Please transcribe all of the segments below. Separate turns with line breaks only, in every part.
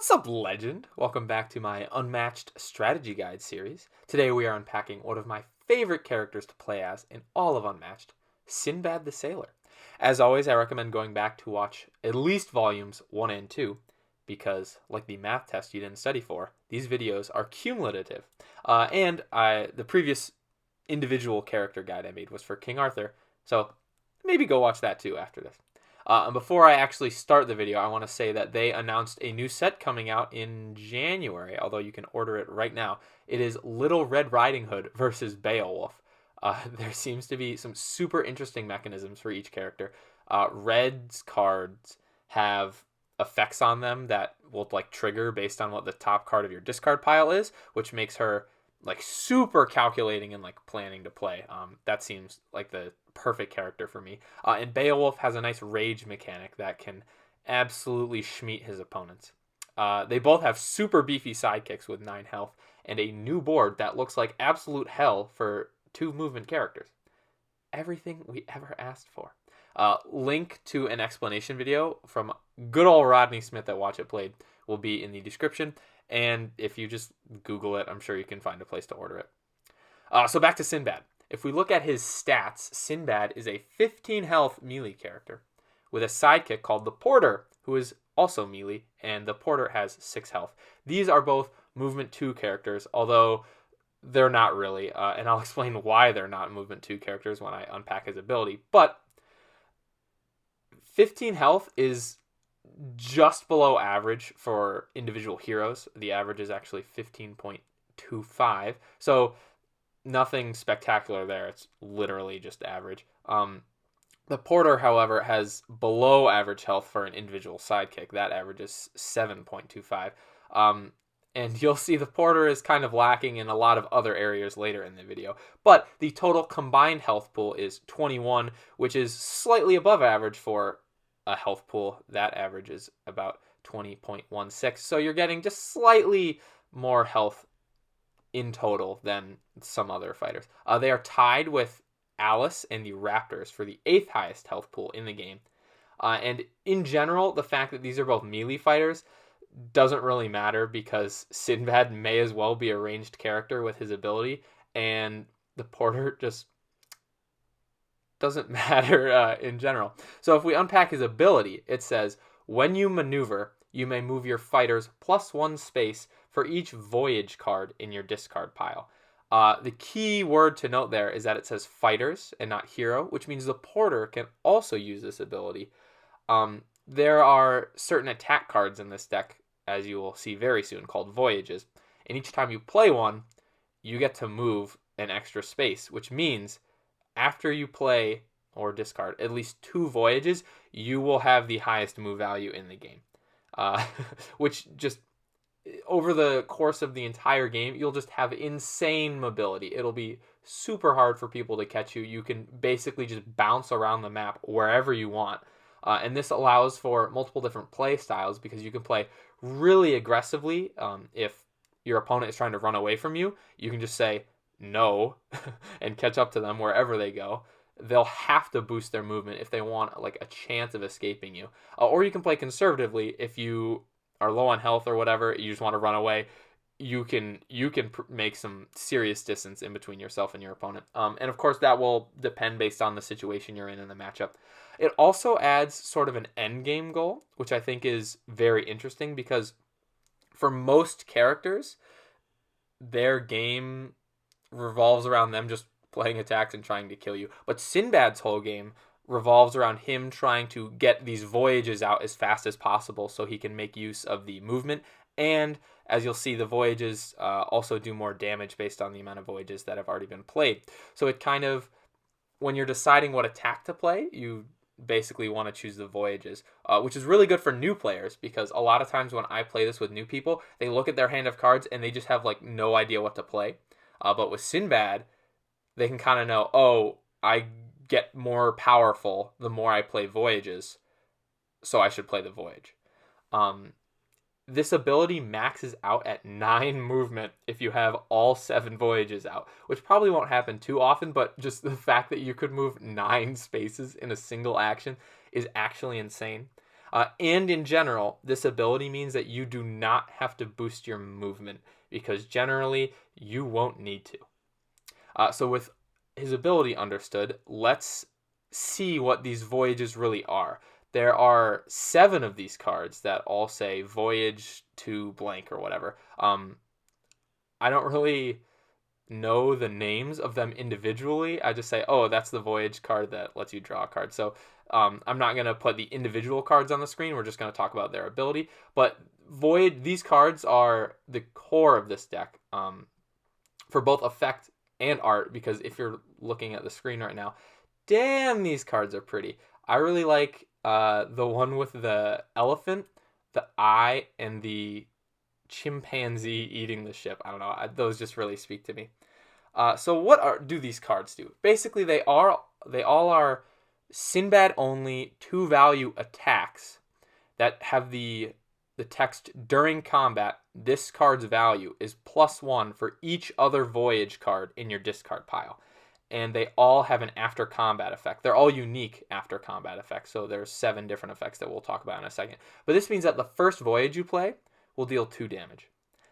What's up, legend? Welcome back to my Unmatched Strategy Guide Series. Today we are unpacking one of my favorite characters to play as in all of Unmatched, Sinbad the Sailor. As always, I recommend going back to watch at least volumes 1 and 2, because, like the math test you didn't study for, these videos are cumulative. The previous individual character guide I made was for King Arthur, so maybe go watch that too after this. And before I actually start the video, I want to say that they announced a new set coming out in January, although you can order it right now. It is Little Red Riding Hood versus Beowulf. There seems to be some super interesting mechanisms for each character. Red's cards have effects on them that will trigger based on what the top card of your discard pile is, which makes her super calculating and planning to play. That seems like the perfect character for me. And Beowulf has a nice rage mechanic that can absolutely schmeat his opponents. They both have super beefy sidekicks with 9 health and a new board that looks like absolute hell for 2 movement characters. Everything we ever asked for. Link to an explanation video from good old Rodney Smith at Watch It Played will be in the description. And if you just Google it, I'm sure you can find a place to order it. So back to Sinbad. If we look at his stats, Sinbad is a 15 health melee character with a sidekick called the Porter, who is also melee, and the Porter has 6 health. These are both movement 2 characters, although they're not really, and I'll explain why they're not movement 2 characters when I unpack his ability. But 15 health is just below average for individual heroes. The average is actually 15.25. So nothing spectacular there. It's literally just average. The Porter, however, has below average health for an individual sidekick. That average is 7.25. And you'll see the Porter is kind of lacking in a lot of other areas later in the video. But the total combined health pool is 21, which is slightly above average for a health pool. That average is about 20.16. So you're getting just slightly more health in total than some other fighters. They are tied with Alice and the Raptors for the 8th highest health pool in the game. And in general, the fact that these are both melee fighters doesn't really matter because Sinbad may as well be a ranged character with his ability, and the Porter just doesn't matter in general. So if we unpack his ability, it says, when you maneuver, you may move your fighters +1 space for each voyage card in your discard pile. The key word to note there is that it says fighters and not hero, which means the Porter can also use this ability. There are certain attack cards in this deck, as you will see very soon, called Voyages. And each time you play one, you get to move an extra space, which means after you play or discard at least 2 Voyages, you will have the highest move value in the game. Which just, over the course of the entire game, you'll just have insane mobility. It'll be super hard for people to catch you. You can basically just bounce around the map wherever you want. And this allows for multiple different play styles because you can play really aggressively. If your opponent is trying to run away from you, you can just say no and catch up to them wherever they go. They'll have to boost their movement if they want a chance of escaping you. Or you can play conservatively. If you are low on health or whatever, you just want to run away, you can make some serious distance in between yourself and your opponent. And of course that will depend based on the situation you're in the matchup. It also adds sort of an end game goal, which I think is very interesting because for most characters, their game revolves around them just playing attacks and trying to kill you. But Sinbad's whole game revolves around him trying to get these Voyages out as fast as possible so he can make use of the movement. And as you'll see, the Voyages also do more damage based on the amount of Voyages that have already been played. So it kind of, when you're deciding what attack to play, you basically want to choose the Voyages, which is really good for new players because a lot of times when I play this with new people, they look at their hand of cards and they just have no idea what to play. But with Sinbad, they can kind of know, oh, I get more powerful the more I play Voyages, so I should play the Voyage. This ability maxes out at 9 movement if you have all 7 Voyages out, which probably won't happen too often, but just the fact that you could move 9 spaces in a single action is actually insane. And in general, this ability means that you do not have to boost your movement because generally you won't need to. So with his ability understood, let's see what these voyages really are. There are 7 of these cards that all say voyage to blank or whatever. I don't really know the names of them individually. I just say, oh, that's the voyage card that lets you draw a card. So I'm not going to put the individual cards on the screen. We're just going to talk about their ability. But these cards are the core of this deck for both effect and art, because if you're looking at the screen right now, damn, these cards are pretty. I really like the one with the elephant, the eye, and the chimpanzee eating the ship. I don't know. Those just really speak to me. So what do these cards do? Basically, they all are Sinbad only 2-value attacks that have the text during combat. This card's value is +1 for each other voyage card in your discard pile. And they all have an after combat effect. They're all unique after combat effects. So there's 7 different effects that we'll talk about in a second. But this means that the first voyage you play will deal 2 damage.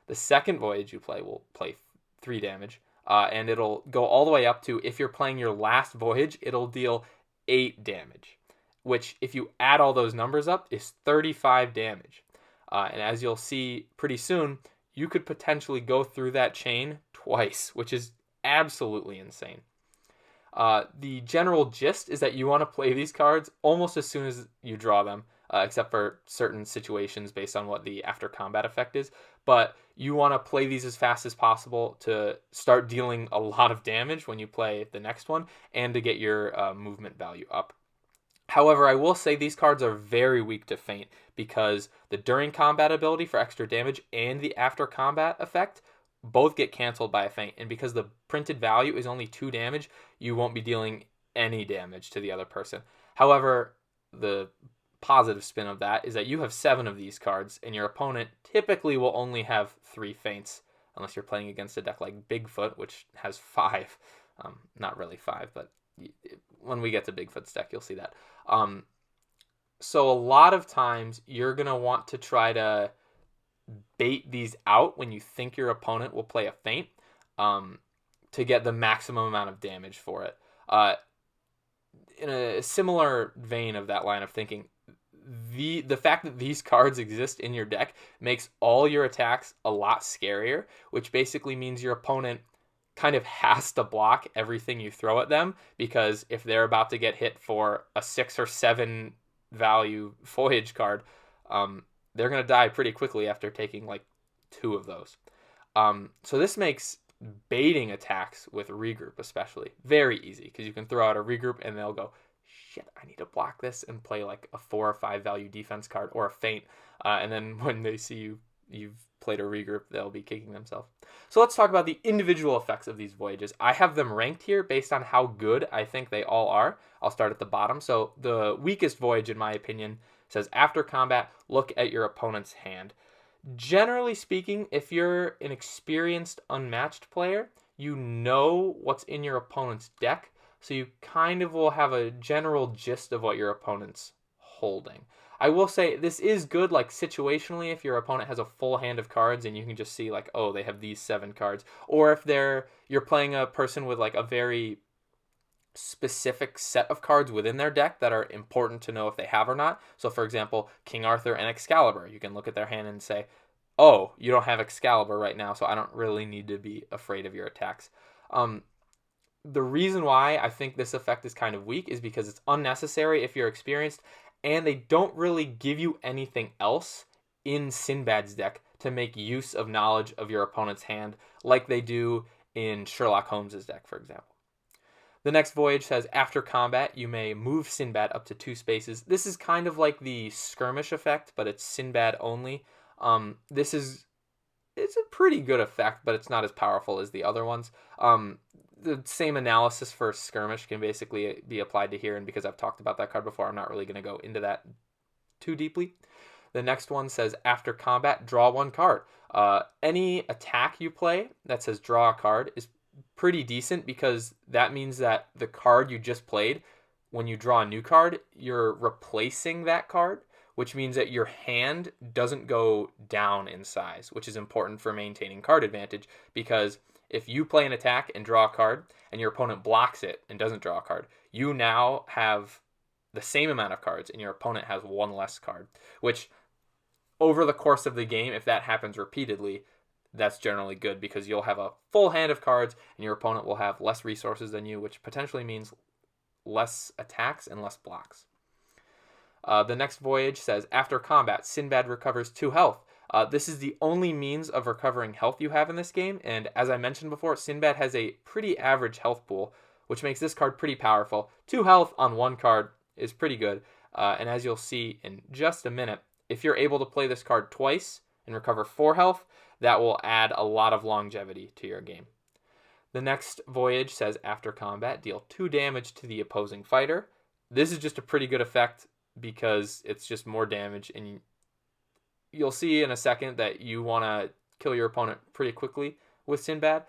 The second voyage you play will play 3 damage. And it'll go all the way up to, if you're playing your last voyage, it'll deal 8 damage. Which, if you add all those numbers up, is 35 damage. And as you'll see pretty soon, you could potentially go through that chain twice, which is absolutely insane. The general gist is that you want to play these cards almost as soon as you draw them, except for certain situations based on what the after combat effect is. But you want to play these as fast as possible to start dealing a lot of damage when you play the next one, and to get your movement value up. However, I will say these cards are very weak to feint, because the during combat ability for extra damage and the after combat effect both get canceled by a feint. And because the printed value is only 2 damage, you won't be dealing any damage to the other person. However, the positive spin of that is that you have 7 of these cards, and your opponent typically will only have 3 feints, unless you're playing against a deck like Bigfoot, which has 5. Not really 5, but when we get to Bigfoot's deck, you'll see that. So a lot of times you're going to want to try to bait these out when you think your opponent will play a feint, to get the maximum amount of damage for it. In a similar vein of that line of thinking, the fact that these cards exist in your deck makes all your attacks a lot scarier, which basically means your opponent kind of has to block everything you throw at them, because if they're about to get hit for a 6 or 7 value voyage card, they're going to die pretty quickly after taking like 2 of those. So this makes baiting attacks with regroup especially very easy, because you can throw out a regroup and they'll go, shit, I need to block this, and play like a 4 or 5 value defense card or a feint. And then when they see you've played a regroup, they'll be kicking themselves. So let's talk about the individual effects of these voyages. I have them ranked here based on how good I think they all are. I'll start at the bottom. So the weakest voyage, in my opinion, says after combat, look at your opponent's hand. Generally speaking, if you're an experienced unmatched player, you know what's in your opponent's deck, so you kind of will have a general gist of what your opponent's holding. I will say this is good, like situationally, if your opponent has a full hand of cards and you can just see like, oh, they have these 7 cards. Or if you're playing a person with like a very specific set of cards within their deck that are important to know if they have or not. So for example, King Arthur and Excalibur, you can look at their hand and say, oh, you don't have Excalibur right now, so I don't really need to be afraid of your attacks. The reason why I think this effect is kind of weak is because it's unnecessary if you're experienced, and they don't really give you anything else in Sinbad's deck to make use of knowledge of your opponent's hand like they do in Sherlock Holmes' deck, for example. The next voyage says, after combat, you may move Sinbad up to 2 spaces. This is kind of like the skirmish effect, but it's Sinbad only. It's a pretty good effect, but it's not as powerful as the other ones. The same analysis for skirmish can basically be applied to here, and because I've talked about that card before, I'm not really going to go into that too deeply. The next one says, after combat, draw 1 card. Any attack you play that says draw a card is pretty decent, because that means that the card you just played, when you draw a new card, you're replacing that card which means that your hand doesn't go down in size, which is important for maintaining card advantage, because if you play an attack and draw a card and your opponent blocks it and doesn't draw a card, you now have the same amount of cards and your opponent has one less card, which over the course of the game, if that happens repeatedly, that's generally good because you'll have a full hand of cards and your opponent will have less resources than you, which potentially means less attacks and less blocks. The next voyage says, after combat, Sinbad recovers 2 health. This is the only means of recovering health you have in this game, and as I mentioned before, Sinbad has a pretty average health pool, which makes this card pretty powerful. 2 health on one card is pretty good, and as you'll see in just a minute, if you're able to play this card twice and recover 4 health, that will add a lot of longevity to your game. The next voyage says, after combat, deal 2 damage to the opposing fighter. This is just a pretty good effect because it's just more damage, and you'll see in a second that you want to kill your opponent pretty quickly with Sinbad.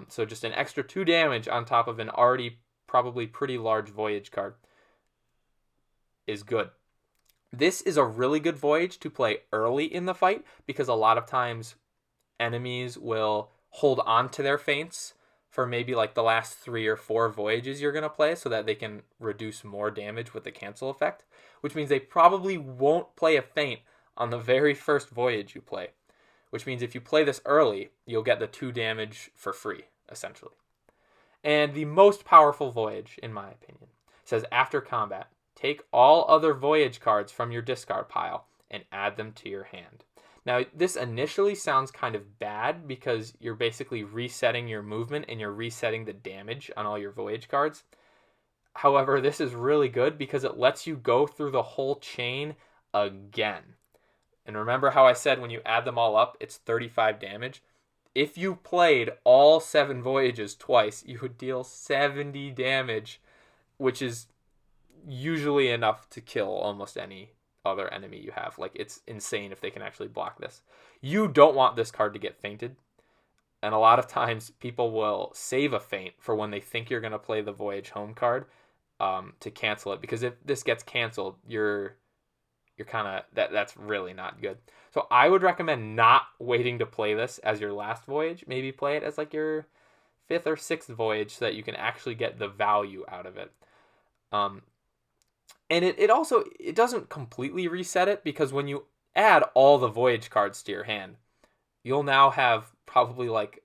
So just an extra 2 damage on top of an already probably pretty large voyage card is good. This is a really good voyage to play early in the fight because a lot of times enemies will hold on to their feints for maybe like the last 3 or 4 voyages you're going to play so that they can reduce more damage with the cancel effect, which means they probably won't play a feint on the very first voyage you play, which means if you play this early, you'll get the 2 damage for free, essentially. And the most powerful voyage, in my opinion, says after combat, take all other voyage cards from your discard pile and add them to your hand. Now, this initially sounds kind of bad because you're basically resetting your movement and you're resetting the damage on all your voyage cards. However, this is really good because it lets you go through the whole chain again. And remember how I said when you add them all up, it's 35 damage? If you played all 7 voyages twice, you would deal 70 damage, which is usually enough to kill almost any other enemy you have. Like, it's insane if they can actually block this. You don't want this card to get feinted, and a lot of times people will save a feint for when they think you're going to play the voyage home card to cancel it, because if this gets canceled, you're kind of that's really not good. So I would recommend not waiting to play this as your last voyage. Maybe play it as like your 5th or 6th voyage so that you can actually get the value out of it. And it also doesn't completely reset it, because when you add all the voyage cards to your hand, you'll now have probably like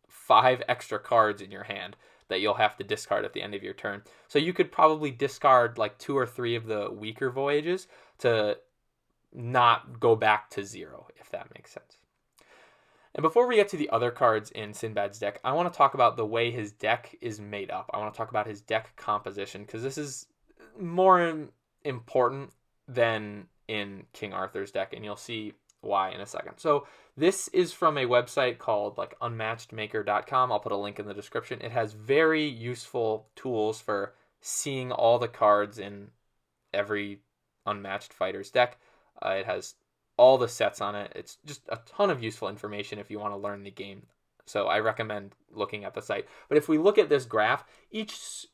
5 extra cards in your hand that you'll have to discard at the end of your turn. So you could probably discard like 2 or 3 of the weaker voyages to not go back to 0, if that makes sense. And before we get to the other cards in Sinbad's deck, I want to talk about the way his deck is made up. I want to talk about his deck composition, because this is more important than in King Arthur's deck, and you'll see why in a second. So this is from a website called like unmatchedmaker.com. I'll put a link in the description. It has very useful tools for seeing all the cards in every Unmatched fighter's deck. It has all the sets on it. It's just a ton of useful information if you want to learn the game. So I recommend looking at the site. But if we look at this graph, each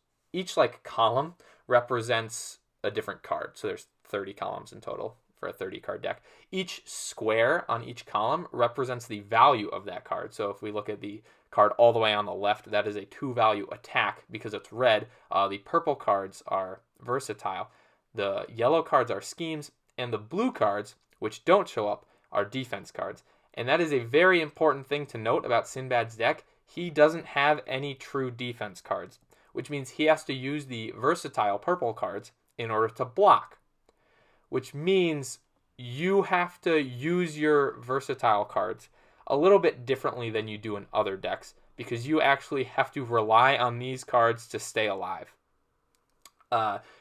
like column represents a different card. So there's 30 columns in total for a 30 card deck. Each square on each column represents the value of that card. So if we look at the card all the way on the left, that is a 2 value attack because it's red. The purple cards are versatile. The yellow cards are schemes, and the blue cards, which don't show up, are defense cards. And that is a very important thing to note about Sinbad's deck. He doesn't have any true defense cards, which means he has to use the versatile purple cards in order to block, which means you have to use your versatile cards a little bit differently than you do in other decks, because you actually have to rely on these cards to stay alive.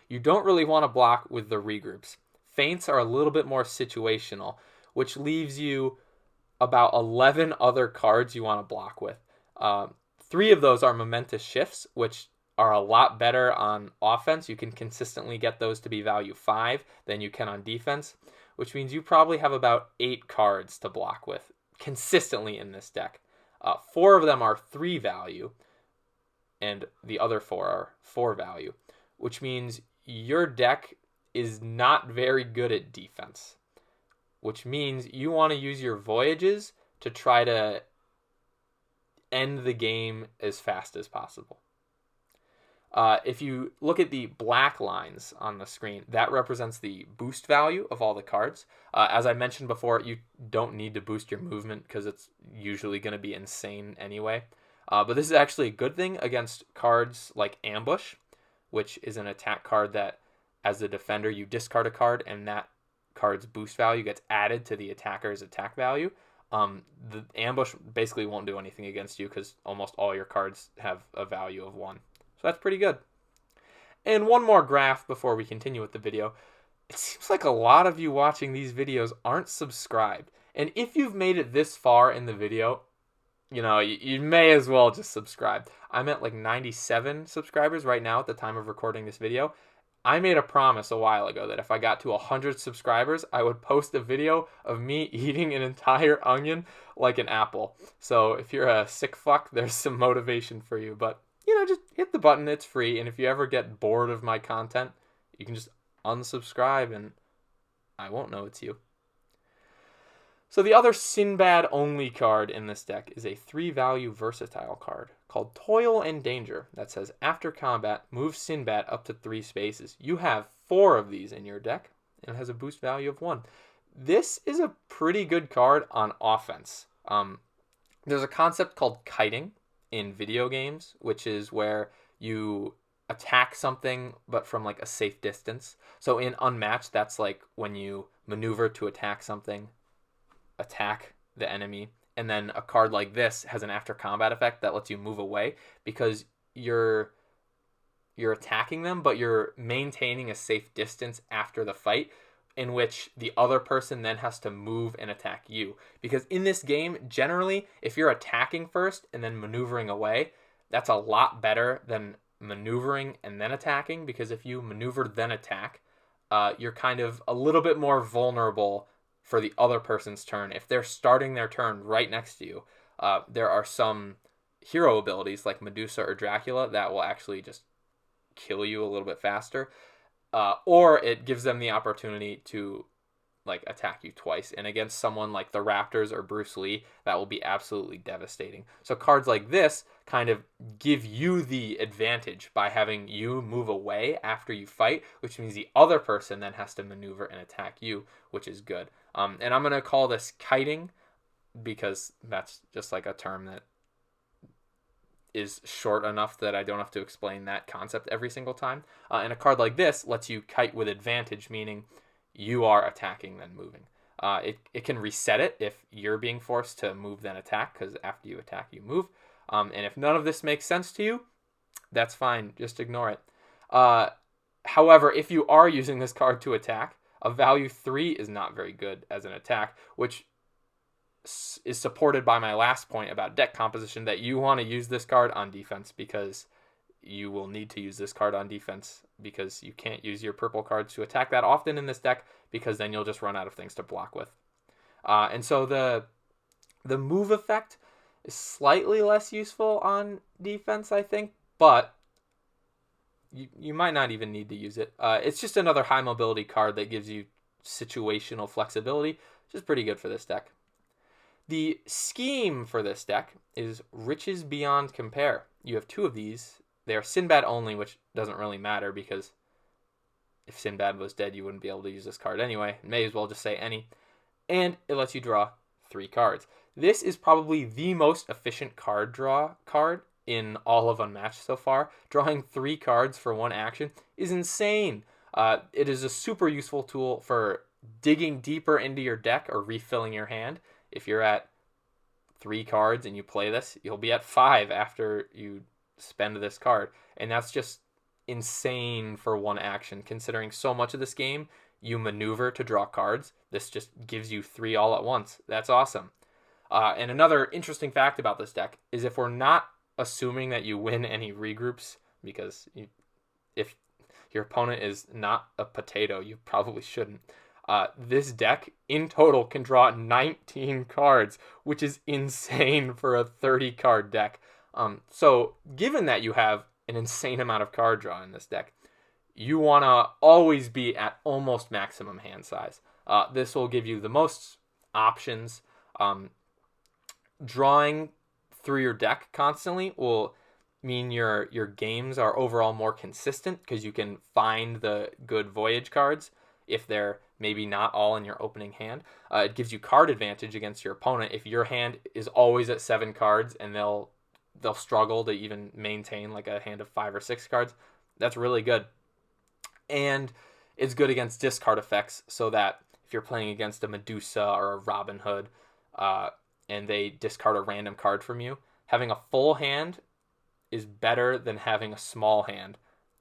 You don't really want to block with the regroups. Feints are a little bit more situational, which leaves you about 11 other cards you want to block with. 3 of those are momentous shifts, which are a lot better on offense. You can consistently get those to be value 5 than you can on defense, which means you probably have about 8 cards to block with consistently in this deck. 4 of them are 3 value, and the other 4 are 4 value, which means your deck is not very good at defense, which means you want to use your Voyages to try to end the game as fast as possible. If you look at the black lines on the screen, that represents the boost value of all the cards. As I mentioned before, you don't need to boost your movement because it's usually going to be insane anyway. But this is actually a good thing against cards like Ambush, which is an attack card that, as a defender, you discard a card and that card's boost value gets added to the attacker's attack value. The Ambush basically won't do anything against you because almost all your cards have a value of 1. So that's pretty good. And one more graph before we continue with the video. It seems like a lot of you watching these videos aren't subscribed. And if you've made it this far in the video, you may as well just subscribe. I'm at like 97 subscribers right now at the time of recording this video. I made a promise a while ago that if I got to 100 subscribers, I would post a video of me eating an entire onion like an apple. So if you're a sick fuck, there's some motivation for you. But just hit the button. It's free. And if you ever get bored of my content, you can just unsubscribe and I won't know it's you. So the other Sinbad only card in this deck is a 3-value versatile card called Toil and Danger that says after combat, move Sinbad up to 3 spaces. You have 4 of these in your deck and it has a boost value of 1. This is a pretty good card on offense. There's a concept called kiting in video games, which is where you attack something but from like a safe distance. So in Unmatched, that's like when you maneuver to attack something, attack the enemy, and then a card like this has an after combat effect that lets you move away because you're attacking them but you're maintaining a safe distance after the fight, in which the other person then has to move and attack you. Because in this game, generally, if you're attacking first and then maneuvering away, that's a lot better than maneuvering and then attacking, because if you maneuver then attack, you're kind of a little bit more vulnerable for the other person's turn. If they're starting their turn right next to you, there are some hero abilities like Medusa or Dracula that will actually just kill you a little bit faster. Or it gives them the opportunity to attack you twice. And against someone like the Raptors or Bruce Lee, that will be absolutely devastating. So cards like this kind of give you the advantage by having you move away after you fight, which means the other person then has to maneuver and attack you, which is good. And I'm going to call this kiting because that's just like a term that is short enough that I don't have to explain that concept every single time. And a card like this lets you kite with advantage, meaning you are attacking then moving. It can reset it if you're being forced to move then attack, because after you attack, you move. And if none of this makes sense to you, that's fine. Just ignore it. However, if you are using this card to attack, a value 3 is not very good as an attack, which is supported by my last point about deck composition, that you want to use this card on defense, because you will need to use this card on defense, because you can't use your purple cards to attack that often in this deck, because then you'll just run out of things to block with. And so the move effect is slightly less useful on defense, I think, but you might not even need to use it. It's just another high mobility card that gives you situational flexibility, which is pretty good for this deck. The scheme for this deck is Riches Beyond Compare. You have 2 of these. They are Sinbad only, which doesn't really matter because if Sinbad was dead, you wouldn't be able to use this card anyway. May as well just say any. And it lets you draw 3 cards. This is probably the most efficient card draw card in all of Unmatched so far. Drawing 3 cards for 1 action is insane. It is a super useful tool for digging deeper into your deck or refilling your hand. If you're at 3 cards and you play this, you'll be at 5 after you spend this card. And that's just insane for 1 action, considering so much of this game you maneuver to draw cards. This just gives you 3 all at once. That's awesome. And another interesting fact about this deck is if we're not assuming that you win any regroups, because if your opponent is not a potato, you probably shouldn't. This deck in total can draw 19 cards, which is insane for a 30-card deck. So given that you have an insane amount of card draw in this deck, you want to always be at almost maximum hand size. This will give you the most options. Drawing through your deck constantly will mean your games are overall more consistent because you can find the good voyage cards if they're maybe not all in your opening hand. It gives you card advantage against your opponent if your hand is always at 7 cards and they'll struggle to even maintain like a hand of 5 or 6 cards. That's really good. And it's good against discard effects, so that if you're playing against a Medusa or a Robin Hood, and they discard a random card from you, having a full hand is better than having a small hand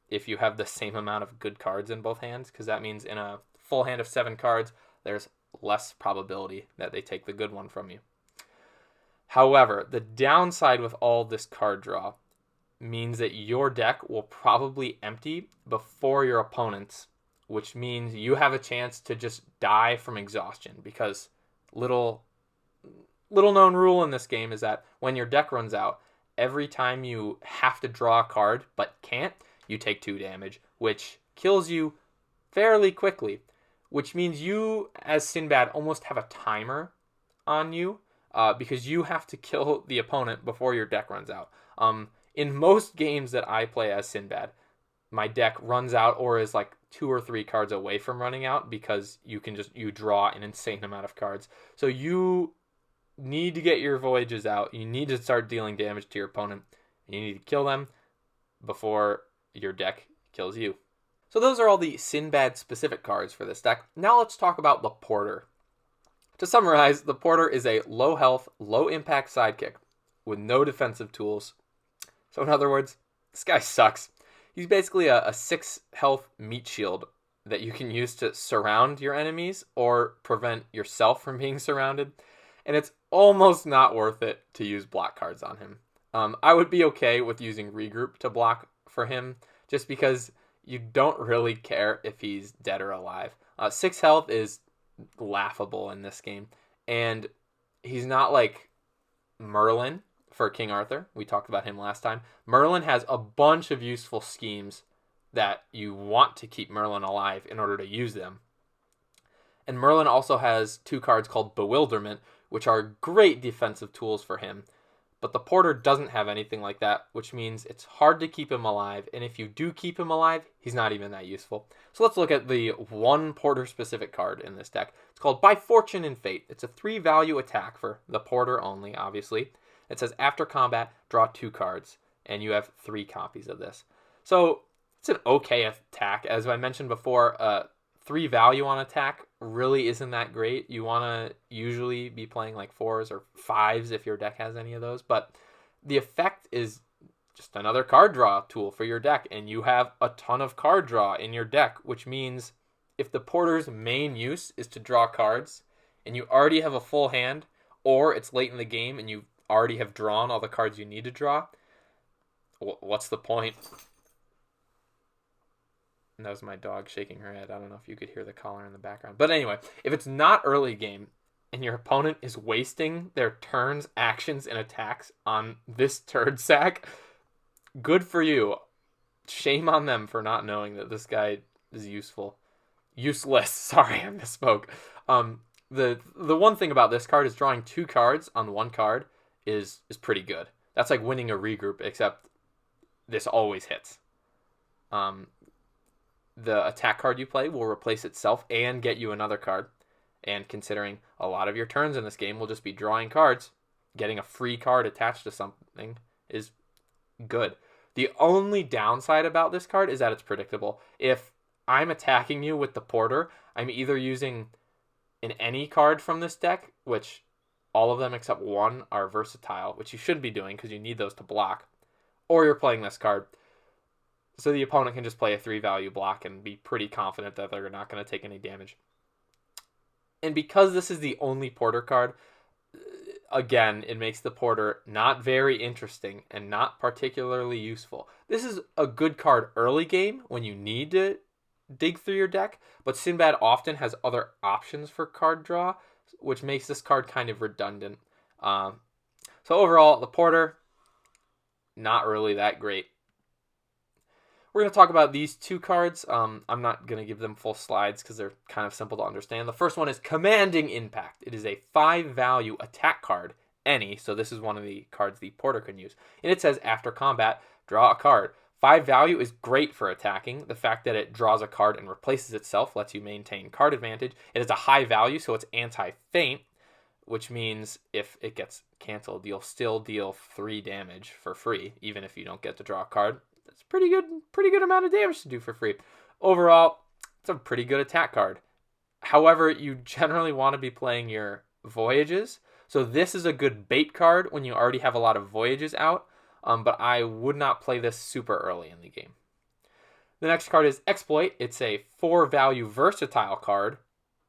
if you have the same amount of good cards in both hands, because that means in a full hand of 7 cards, there's less probability that they take the good one from you. However, the downside with all this card draw means that your deck will probably empty before your opponent's, which means you have a chance to just die from exhaustion, because little known rule in this game is that when your deck runs out, every time you have to draw a card but can't, you take 2 damage, which kills you fairly quickly, which means you, as Sinbad, almost have a timer on you, because you have to kill the opponent before your deck runs out. In most games that I play as Sinbad, my deck runs out or is like 2 or 3 cards away from running out, because you draw an insane amount of cards. So you need to get your voyages out. You need to start dealing damage to your opponent. You need to kill them before your deck kills you. So those are all the Sinbad specific cards for this deck. Now let's talk about the Porter. To summarize, the Porter is a low health, low impact sidekick with no defensive tools. So in other words, this guy sucks. He's basically a 6 health meat shield that you can use to surround your enemies or prevent yourself from being surrounded. And it's almost not worth it to use block cards on him. I would be okay with using regroup to block for him, just because you don't really care if he's dead or alive. 6 health is laughable in this game. And he's not like Merlin for King Arthur. We talked about him last time. Merlin has a bunch of useful schemes that you want to keep Merlin alive in order to use them. And Merlin also has 2 cards called Bewilderment, which are great defensive tools for him. But the Porter doesn't have anything like that, which means it's hard to keep him alive. And if you do keep him alive, he's not even that useful. So let's look at the one Porter-specific card in this deck. It's called By Fortune and Fate. It's a 3-value attack for the Porter only, obviously. It says, after combat, draw 2 cards. And you have 3 copies of this. So it's an okay attack. As I mentioned before, 3 value on attack really isn't that great. You want to usually be playing like 4s or 5s if your deck has any of those. But the effect is just another card draw tool for your deck. And you have a ton of card draw in your deck, which means if the Porter's main use is to draw cards and you already have a full hand, or it's late in the game and you already have drawn all the cards you need to draw, what's the point? And that was my dog shaking her head. I don't know if you could hear the collar in the background. But anyway, if it's not early game and your opponent is wasting their turns, actions, and attacks on this turd sack, good for you. Shame on them for not knowing that this guy is useful. Useless. Sorry, I misspoke. The one thing about this card is drawing 2 cards on 1 card is pretty good. That's like winning a regroup, except this always hits. The attack card you play will replace itself and get you another card. And considering a lot of your turns in this game will just be drawing cards, getting a free card attached to something is good. The only downside about this card is that it's predictable. If I'm attacking you with the Porter, I'm either using an any card from this deck, which all of them except 1 are versatile, which you should be doing because you need those to block, or you're playing this card. So the opponent can just play a 3-value block and be pretty confident that they're not going to take any damage. And because this is the only Porter card, again, it makes the Porter not very interesting and not particularly useful. This is a good card early game when you need to dig through your deck, but Sinbad often has other options for card draw, which makes this card kind of redundant. So overall, the Porter, not really that great. We're going to talk about these two cards. I'm not going to give them full slides because they're kind of simple to understand. The first one is Commanding Impact. It is a 5-value attack card, any, so this is one of the cards the Porter can use. And it says, after combat, draw a card. 5 value is great for attacking. The fact that it draws a card and replaces itself lets you maintain card advantage. It is a high value, so it's anti-feint, which means if it gets canceled, you'll still deal 3 damage for free, even if you don't get to draw a card. That's pretty good amount of damage to do for free. Overall, it's a pretty good attack card. However, you generally want to be playing your Voyages. So this is a good bait card when you already have a lot of Voyages out, but I would not play this super early in the game. The next card is Exploit. It's a 4-value versatile card.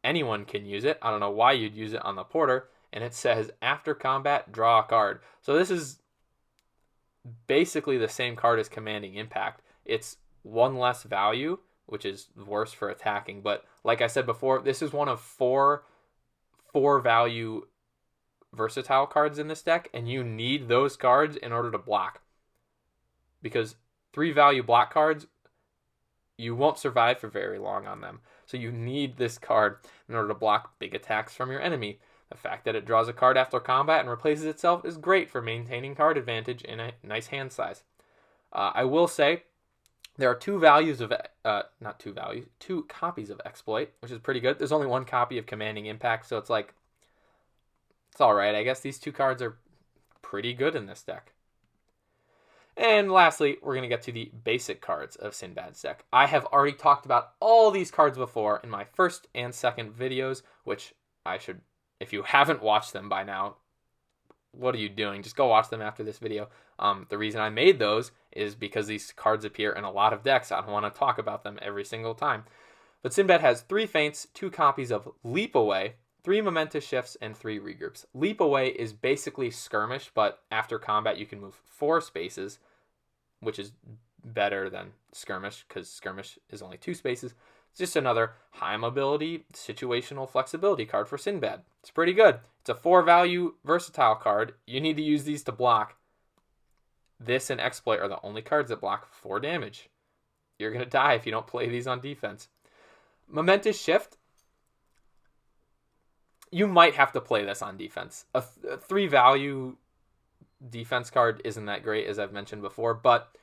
Anyone can use it. I don't know why you'd use it on the Porter. And it says, after combat, draw a card. So this is basically the same card as Commanding Impact. It's 1 less value, which is worse for attacking. But like I said before, this is one of 4 value versatile cards in this deck, and you need those cards in order to block. Because 3 value block cards, you won't survive for very long on them. So you need this card in order to block big attacks from your enemy. The fact that it draws a card after combat and replaces itself is great for maintaining card advantage in a nice hand size. I will say there are 2 copies of Exploit, which is pretty good. There's only 1 copy of Commanding Impact, so it's like, it's alright. I guess these 2 cards are pretty good in this deck. And lastly, we're going to get to the basic cards of Sinbad's deck. I have already talked about all these cards before in my first and second videos, which I should, if you haven't watched them by now, what are you doing? Just go watch them after this video. The reason I made those is because these cards appear in a lot of decks. I don't want to talk about them every single time. But Sinbad has 3 feints, 2 copies of Leap Away, 3 momentous shifts, and 3 regroups. Leap Away is basically skirmish, but after combat you can move 4 spaces, which is better than skirmish, because skirmish is only 2 spaces. It's just another high mobility, situational flexibility card for Sinbad. It's pretty good. It's a 4-value versatile card. You need to use these to block. This and Exploit are the only cards that block 4 damage. You're going to die if you don't play these on defense. Momentous Shift. You might have to play this on defense. A 3-value defense card isn't that great, as I've mentioned before, but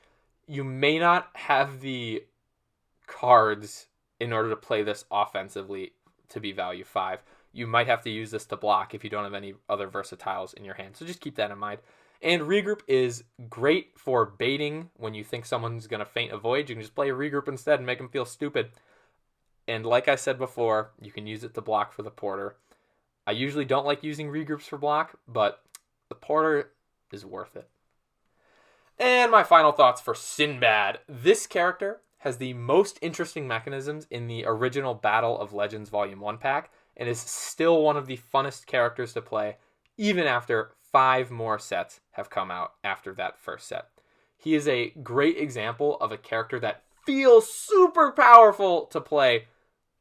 you may not have the cards in order to play this offensively to be value 5. You might have to use this to block if you don't have any other versatiles in your hand. So just keep that in mind. And Regroup is great for baiting when you think someone's going to feint a voyage. You can just play a Regroup instead and make them feel stupid. And like I said before, you can use it to block for the Porter. I usually don't like using Regroups for block, but the Porter is worth it. And my final thoughts for Sinbad. This character has the most interesting mechanisms in the original Battle of Legends Volume 1 pack, and is still one of the funnest characters to play, even after 5 more sets have come out after that first set. He is a great example of a character that feels super powerful to play,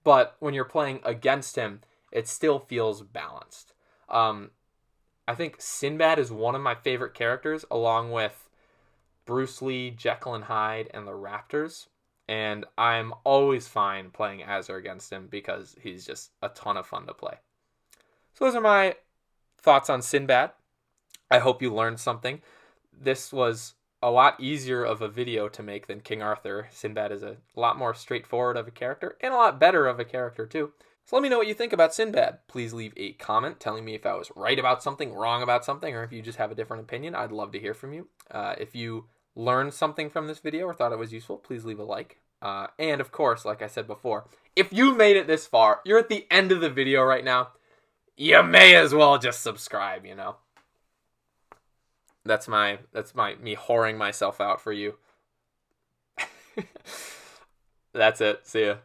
but when you're playing against him, it still feels balanced. I think Sinbad is one of my favorite characters, along with Bruce Lee, Jekyll and Hyde, and the Raptors. And I'm always fine playing Azure against him because he's just a ton of fun to play. So those are my thoughts on Sinbad. I hope you learned something. This was a lot easier of a video to make than King Arthur. Sinbad is a lot more straightforward of a character, and a lot better of a character too. So let me know what you think about Sinbad. Please leave a comment telling me if I was right about something, wrong about something, or if you just have a different opinion. I'd love to hear from you. If you learned something from this video or thought it was useful, please leave a like. And of course, like I said before, if you made it this far, you're at the end of the video right now, you may as well just subscribe, you know. That's me whoring myself out for you. That's it. See ya.